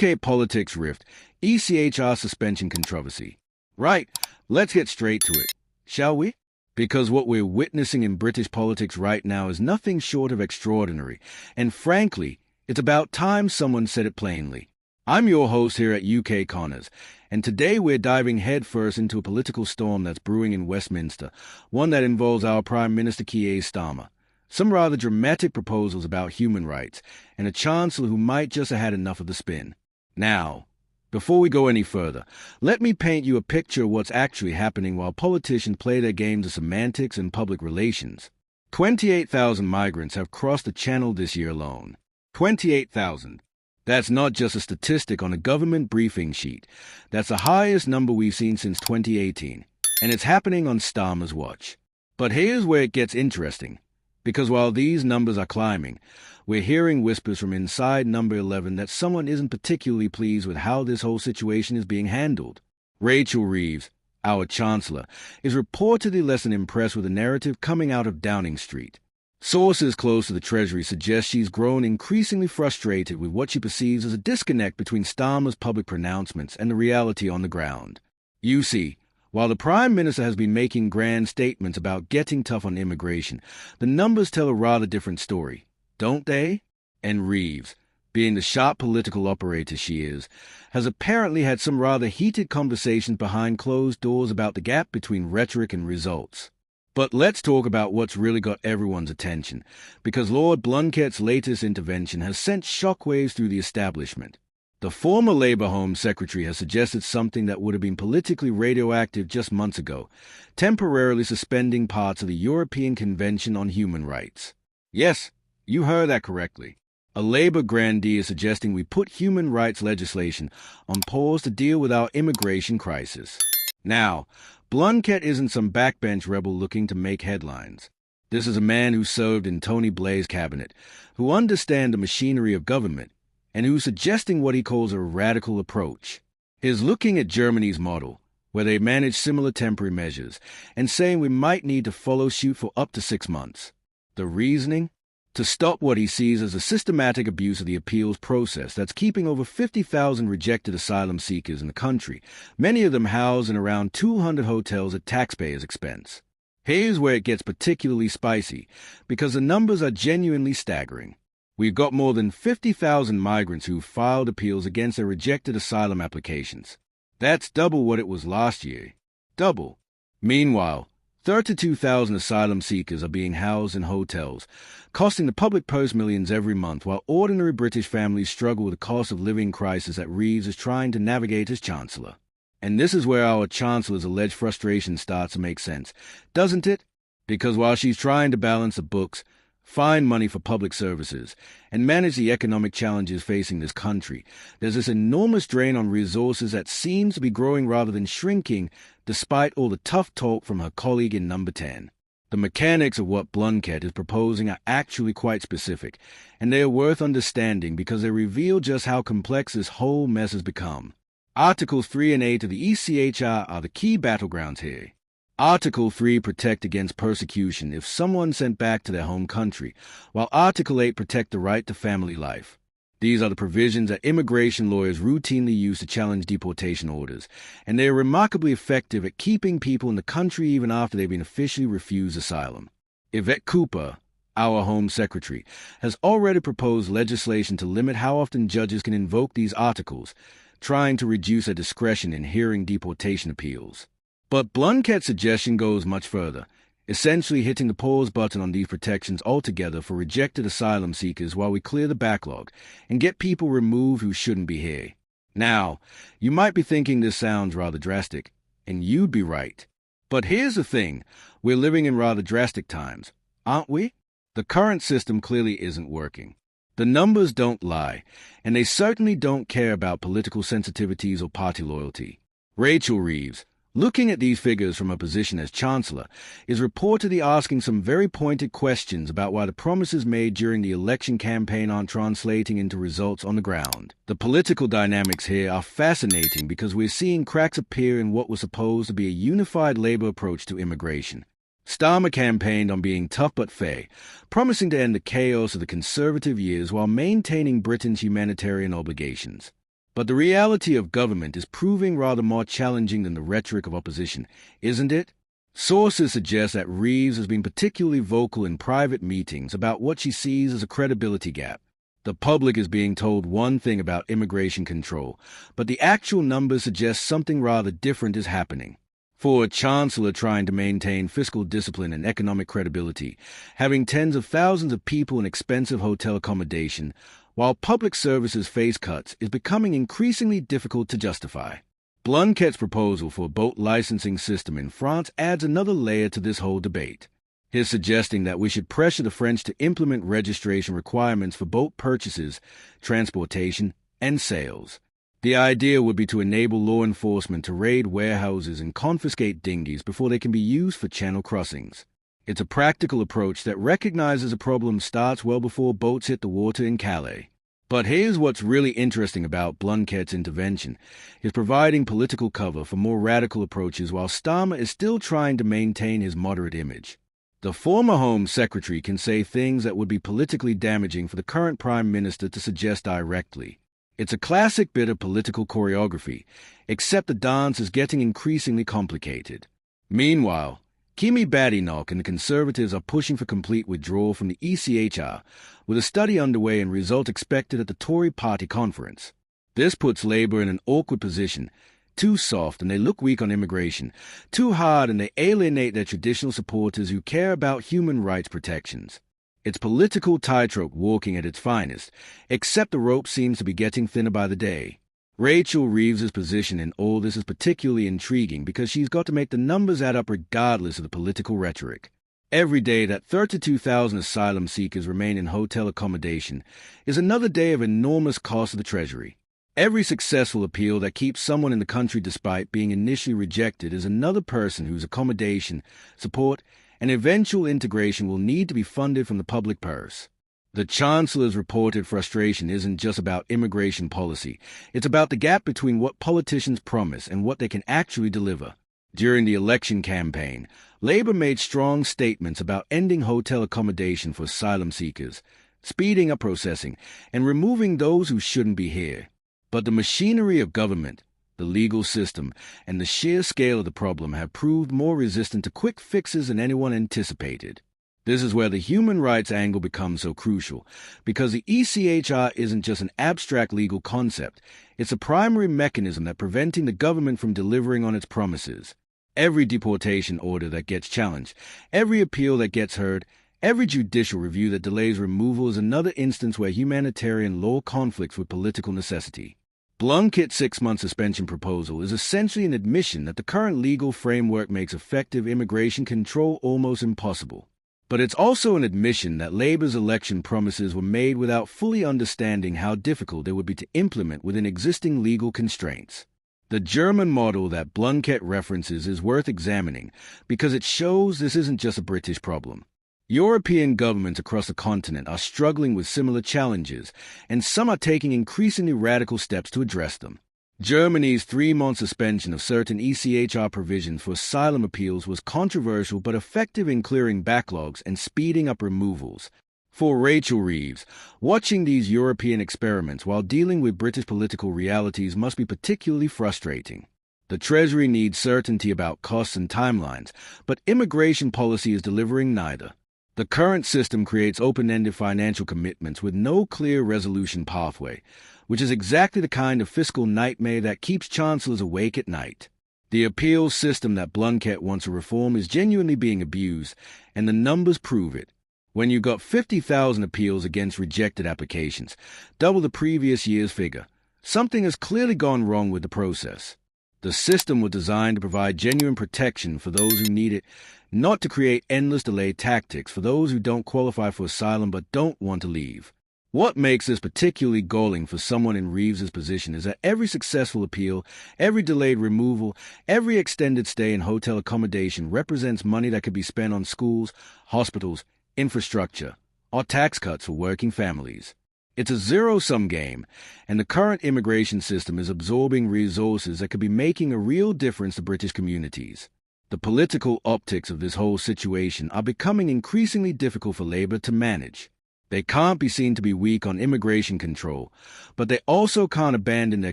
UK politics rift, ECHR suspension controversy. Right, let's get straight to it, shall we? Because what we're witnessing in British politics right now is nothing short of extraordinary, and frankly, it's about time someone said it plainly. I'm your host here at UK Connors, and today we're diving headfirst into a political storm that's brewing in Westminster, one that involves our Prime Minister Keir Starmer, some rather dramatic proposals about human rights, and a Chancellor who might just have had enough of the spin. Now, before we go any further, let me paint you a picture of what's actually happening while politicians play their games of semantics and public relations. 28,000 migrants have crossed the Channel this year alone. 28,000. That's not just a statistic on a government briefing sheet. That's the highest number we've seen since 2018, and it's happening on Starmer's watch. But here's where it gets interesting, because while these numbers are climbing, we're hearing whispers from inside Number 11 that someone isn't particularly pleased with how this whole situation is being handled. Rachel Reeves, our Chancellor, is reportedly less than impressed with the narrative coming out of Downing Street. Sources close to the Treasury suggest she's grown increasingly frustrated with what she perceives as a disconnect between Starmer's public pronouncements and the reality on the ground. You see, while the Prime Minister has been making grand statements about getting tough on immigration, the numbers tell a rather different story, don't they? And Reeves, being the sharp political operator she is, has apparently had some rather heated conversations behind closed doors about the gap between rhetoric and results. But let's talk about what's really got everyone's attention, because Lord Blunkett's latest intervention has sent shockwaves through the establishment. The former Labour Home Secretary has suggested something that would have been politically radioactive just months ago, temporarily suspending parts of the European Convention on Human Rights. Yes, you heard that correctly. A Labour grandee is suggesting we put human rights legislation on pause to deal with our immigration crisis. Now, Blunkett isn't some backbench rebel looking to make headlines. This is a man who served in Tony Blair's cabinet, who understands the machinery of government, and who's suggesting what he calls a radical approach. He's looking at Germany's model, where they manage similar temporary measures, and saying we might need to follow suit for up to 6 months. The reasoning? To stop what he sees as a systematic abuse of the appeals process that's keeping over 50,000 rejected asylum seekers in the country, many of them housed in around 200 hotels at taxpayers' expense. Here's where it gets particularly spicy, because the numbers are genuinely staggering. We've got more than 50,000 migrants who've filed appeals against their rejected asylum applications. That's double what it was last year. Double. Meanwhile, 32,000 asylum seekers are being housed in hotels, costing the public purse millions every month, while ordinary British families struggle with the cost of living crisis that Reeves is trying to navigate as Chancellor. And this is where our Chancellor's alleged frustration starts to make sense, doesn't it? Because while she's trying to balance the books, find money for public services, and manage the economic challenges facing this country, there's this enormous drain on resources that seems to be growing rather than shrinking, despite all the tough talk from her colleague in Number 10. The mechanics of what Blunkett is proposing are actually quite specific, and they are worth understanding because they reveal just how complex this whole mess has become. Articles 3 and 8 of the ECHR are the key battlegrounds here. Article 3 protect against persecution if someone sent back to their home country, while Article 8 protect the right to family life. These are the provisions that immigration lawyers routinely use to challenge deportation orders, and they are remarkably effective at keeping people in the country even after they've been officially refused asylum. Yvette Cooper, our Home Secretary, has already proposed legislation to limit how often judges can invoke these articles, trying to reduce their discretion in hearing deportation appeals. But Blunkett's suggestion goes much further, essentially hitting the pause button on these protections altogether for rejected asylum seekers while we clear the backlog and get people removed who shouldn't be here. Now, you might be thinking this sounds rather drastic, and you'd be right. But here's the thing, we're living in rather drastic times, aren't we? The current system clearly isn't working. The numbers don't lie, and they certainly don't care about political sensitivities or party loyalty. Rachel Reeves, looking at these figures from her position as Chancellor, is reportedly asking some very pointed questions about why the promises made during the election campaign aren't translating into results on the ground. The political dynamics here are fascinating because we're seeing cracks appear in what was supposed to be a unified Labour approach to immigration. Starmer campaigned on being tough but fair, promising to end the chaos of the Conservative years while maintaining Britain's humanitarian obligations. But the reality of government is proving rather more challenging than the rhetoric of opposition, isn't it? Sources suggest that Reeves has been particularly vocal in private meetings about what she sees as a credibility gap. The public is being told one thing about immigration control, but the actual numbers suggest something rather different is happening. For a chancellor trying to maintain fiscal discipline and economic credibility, having tens of thousands of people in expensive hotel accommodation, while public services face cuts, is becoming increasingly difficult to justify. Blanquet's proposal for a boat licensing system in France adds another layer to this whole debate. His suggesting that we should pressure the French to implement registration requirements for boat purchases, transportation, and sales. The idea would be to enable law enforcement to raid warehouses and confiscate dinghies before they can be used for channel crossings. It's a practical approach that recognizes a problem starts well before boats hit the water in Calais. But here's what's really interesting about Blanquet's intervention, is providing political cover for more radical approaches while Starmer is still trying to maintain his moderate image. The former Home Secretary can say things that would be politically damaging for the current Prime Minister to suggest directly. It's a classic bit of political choreography, except the dance is getting increasingly complicated. Meanwhile, Kimi Badenoch and the Conservatives are pushing for complete withdrawal from the ECHR, with a study underway and result expected at the Tory party conference. This puts Labour in an awkward position. Too soft and they look weak on immigration. Too hard and they alienate their traditional supporters who care about human rights protections. It's political tightrope walking at its finest, except the rope seems to be getting thinner by the day. Rachel Reeves' position in all this is particularly intriguing because she's got to make the numbers add up regardless of the political rhetoric. Every day that 32,000 asylum seekers remain in hotel accommodation is another day of enormous cost to the Treasury. Every successful appeal that keeps someone in the country despite being initially rejected is another person whose accommodation, support, and eventual integration will need to be funded from the public purse. The Chancellor's reported frustration isn't just about immigration policy. It's about the gap between what politicians promise and what they can actually deliver. During the election campaign, Labour made strong statements about ending hotel accommodation for asylum seekers, speeding up processing, and removing those who shouldn't be here. But the machinery of government, the legal system, and the sheer scale of the problem have proved more resistant to quick fixes than anyone anticipated. This is where the human rights angle becomes so crucial, because the ECHR isn't just an abstract legal concept, it's a primary mechanism that preventing the government from delivering on its promises. Every deportation order that gets challenged, every appeal that gets heard, every judicial review that delays removal is another instance where humanitarian law conflicts with political necessity. Blanquet's 6-month suspension proposal is essentially an admission that the current legal framework makes effective immigration control almost impossible. But it's also an admission that Labour's election promises were made without fully understanding how difficult they would be to implement within existing legal constraints. The German model that Blanquet references is worth examining because it shows this isn't just a British problem. European governments across the continent are struggling with similar challenges, and some are taking increasingly radical steps to address them. Germany's 3-month suspension of certain ECHR provisions for asylum appeals was controversial but effective in clearing backlogs and speeding up removals. For Rachel Reeves, watching these European experiments while dealing with British political realities must be particularly frustrating. The Treasury needs certainty about costs and timelines, but immigration policy is delivering neither. The current system creates open-ended financial commitments with no clear resolution pathway, which is exactly the kind of fiscal nightmare that keeps chancellors awake at night. The appeals system that Blanquet wants to reform is genuinely being abused, and the numbers prove it. When you got 50,000 appeals against rejected applications, double the previous year's figure, something has clearly gone wrong with the process. The system was designed to provide genuine protection for those who need it, not to create endless delay tactics for those who don't qualify for asylum but don't want to leave. What makes this particularly galling for someone in Reeves' position is that every successful appeal, every delayed removal, every extended stay in hotel accommodation represents money that could be spent on schools, hospitals, infrastructure, or tax cuts for working families. It's a zero-sum game, and the current immigration system is absorbing resources that could be making a real difference to British communities. The political optics of this whole situation are becoming increasingly difficult for Labour to manage. They can't be seen to be weak on immigration control, but they also can't abandon their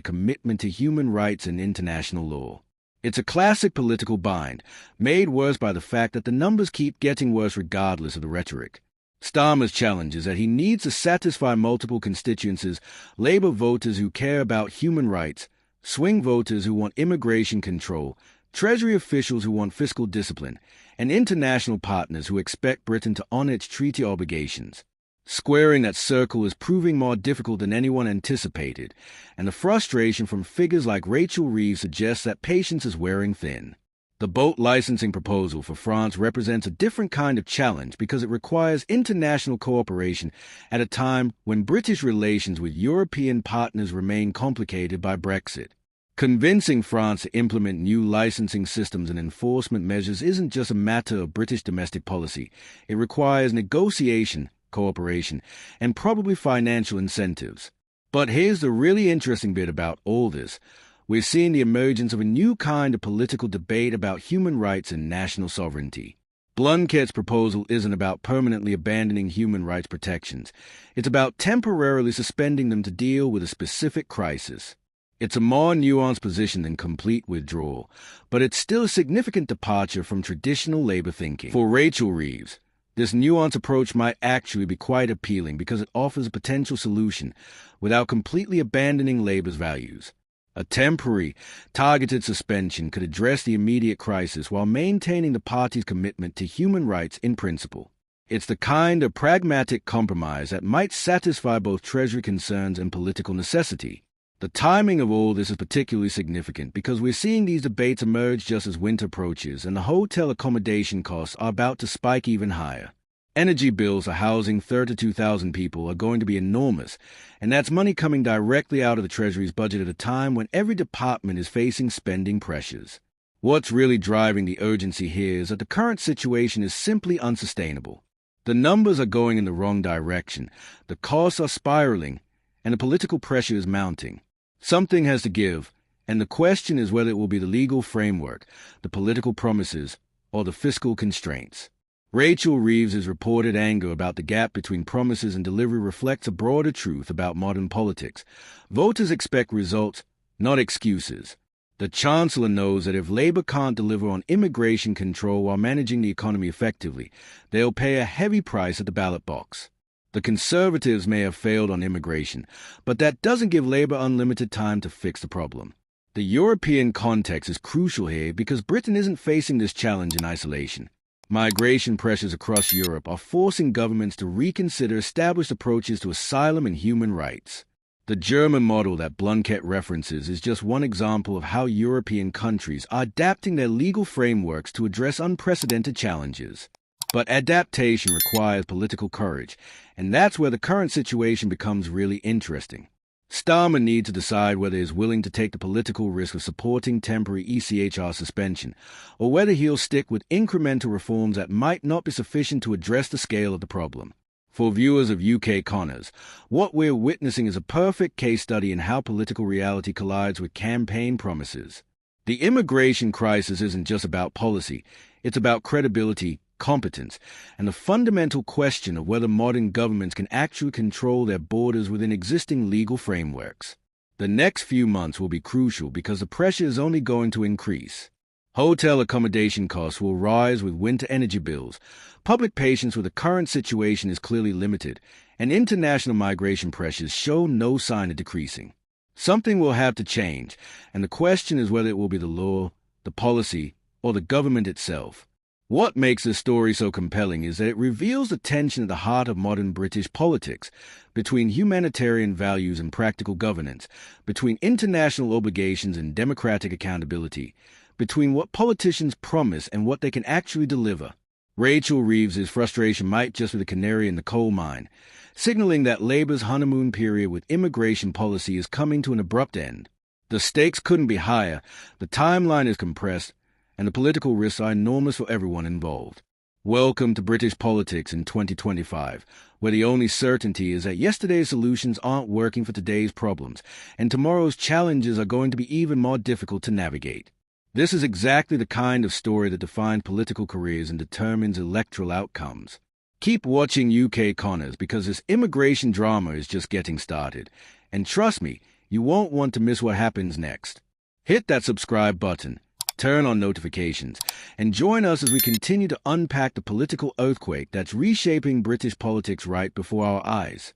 commitment to human rights and international law. It's a classic political bind, made worse by the fact that the numbers keep getting worse regardless of the rhetoric. Starmer's challenge is that he needs to satisfy multiple constituencies: Labour voters who care about human rights, swing voters who want immigration control, Treasury officials who want fiscal discipline, and international partners who expect Britain to honour its treaty obligations. Squaring that circle is proving more difficult than anyone anticipated, and the frustration from figures like Rachel Reeves suggests that patience is wearing thin. The boat licensing proposal for France represents a different kind of challenge because it requires international cooperation at a time when British relations with European partners remain complicated by Brexit. Convincing France to implement new licensing systems and enforcement measures isn't just a matter of British domestic policy. It requires negotiation, cooperation, and probably financial incentives. But here's the really interesting bit about all this. We're seeing the emergence of a new kind of political debate about human rights and national sovereignty. Blunkett's proposal isn't about permanently abandoning human rights protections. It's about temporarily suspending them to deal with a specific crisis. It's a more nuanced position than complete withdrawal, but it's still a significant departure from traditional Labour thinking. For Rachel Reeves, this nuanced approach might actually be quite appealing because it offers a potential solution without completely abandoning Labour's values. A temporary, targeted suspension could address the immediate crisis while maintaining the party's commitment to human rights in principle. It's the kind of pragmatic compromise that might satisfy both Treasury concerns and political necessity. The timing of all this is particularly significant because we're seeing these debates emerge just as winter approaches and the hotel accommodation costs are about to spike even higher. Energy bills for housing 32,000 people are going to be enormous, and that's money coming directly out of the Treasury's budget at a time when every department is facing spending pressures. What's really driving the urgency here is that the current situation is simply unsustainable. The numbers are going in the wrong direction, the costs are spiraling, and the political pressure is mounting. Something has to give, and the question is whether it will be the legal framework, the political promises, or the fiscal constraints. Rachel Reeves' reported anger about the gap between promises and delivery reflects a broader truth about modern politics. Voters expect results, not excuses. The Chancellor knows that if Labour can't deliver on immigration control while managing the economy effectively, they'll pay a heavy price at the ballot box. The Conservatives may have failed on immigration, but that doesn't give Labour unlimited time to fix the problem. The European context is crucial here because Britain isn't facing this challenge in isolation. Migration pressures across Europe are forcing governments to reconsider established approaches to asylum and human rights. The German model that Blunkett references is just one example of how European countries are adapting their legal frameworks to address unprecedented challenges. But adaptation requires political courage, and that's where the current situation becomes really interesting. Starmer needs to decide whether he's willing to take the political risk of supporting temporary ECHR suspension, or whether he'll stick with incremental reforms that might not be sufficient to address the scale of the problem. For viewers of UK Connors, what we're witnessing is a perfect case study in how political reality collides with campaign promises. The immigration crisis isn't just about policy, it's about credibility, competence, and the fundamental question of whether modern governments can actually control their borders within existing legal frameworks. The next few months will be crucial because the pressure is only going to increase. Hotel accommodation costs will rise with winter energy bills. Public patience with the current situation is clearly limited, and international migration pressures show no sign of decreasing. Something will have to change, and the question is whether it will be the law, the policy, or the government itself. What makes this story so compelling is that it reveals the tension at the heart of modern British politics, between humanitarian values and practical governance, between international obligations and democratic accountability, between what politicians promise and what they can actually deliver. Rachel Reeves' frustration might just be the canary in the coal mine, signaling that Labour's honeymoon period with immigration policy is coming to an abrupt end. The stakes couldn't be higher, the timeline is compressed, and the political risks are enormous for everyone involved. Welcome to British politics in 2025, where the only certainty is that yesterday's solutions aren't working for today's problems, and tomorrow's challenges are going to be even more difficult to navigate. This is exactly the kind of story that defines political careers and determines electoral outcomes. Keep watching UK Connors because this immigration drama is just getting started. And trust me, you won't want to miss what happens next. Hit that subscribe button, turn on notifications, and join us as we continue to unpack the political earthquake that's reshaping British politics right before our eyes.